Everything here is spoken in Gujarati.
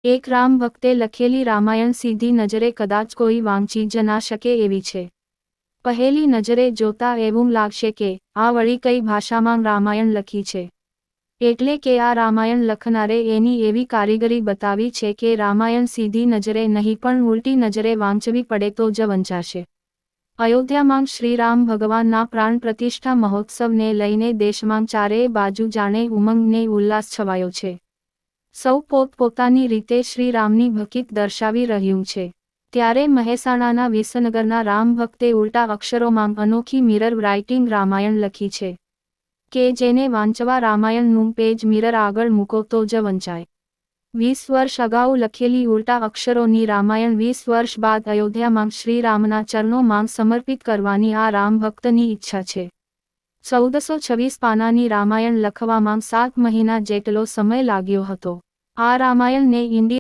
એક રામ ભક્તે લખેલી રામાયણ સીધી નજરે કદાચ કોઈ વાંચી જ ના શકે એવી છે. પહેલી નજરે જોતા એવું લાગશે કે આ વળી કઈ ભાષામાં રામાયણ લખી છે. એટલે કે આ રામાયણ લખનારે એની એવી કારીગરી બતાવી છે કે રામાયણ સીધી નજરે નહીં પણ ઉલટી નજરે વાંચવી પડે તો જ વંચાશે. અયોધ્યામાં શ્રીરામ ભગવાનના પ્રાણ પ્રતિષ્ઠા મહોત્સવને લઈને દેશમાં ચારેય બાજુ જાણે ઉમંગને ઉલ્લાસ છવાયો છે. સૌ પોતપોતાની રીતે શ્રીરામની ભક્તિ દર્શાવી રહ્યું છે. ત્યારે મહેસાણાના વિસનગરના રામ ભક્તે ઉલટા અક્ષરોમાં અનોખી મિરર રાઇટિંગ રામાયણ લખી છે કે જેને વાંચવા રામાયણનું પેજ મિરર આગળ મૂકો તો જ વંચાય. 20 વર્ષ અગાઉ લખેલી ઉલટા અક્ષરોની રામાયણ 20 વર્ષ બાદ અયોધ્યામાં શ્રીરામના ચરણોમાં સમર્પિત કરવાની આ રામ ભક્તની ઈચ્છા છે. 1426 પાનાની રામાયણ લખવામાં 7 મહિના જેટલો સમય લાગ્યો હતો. આ રામાયણને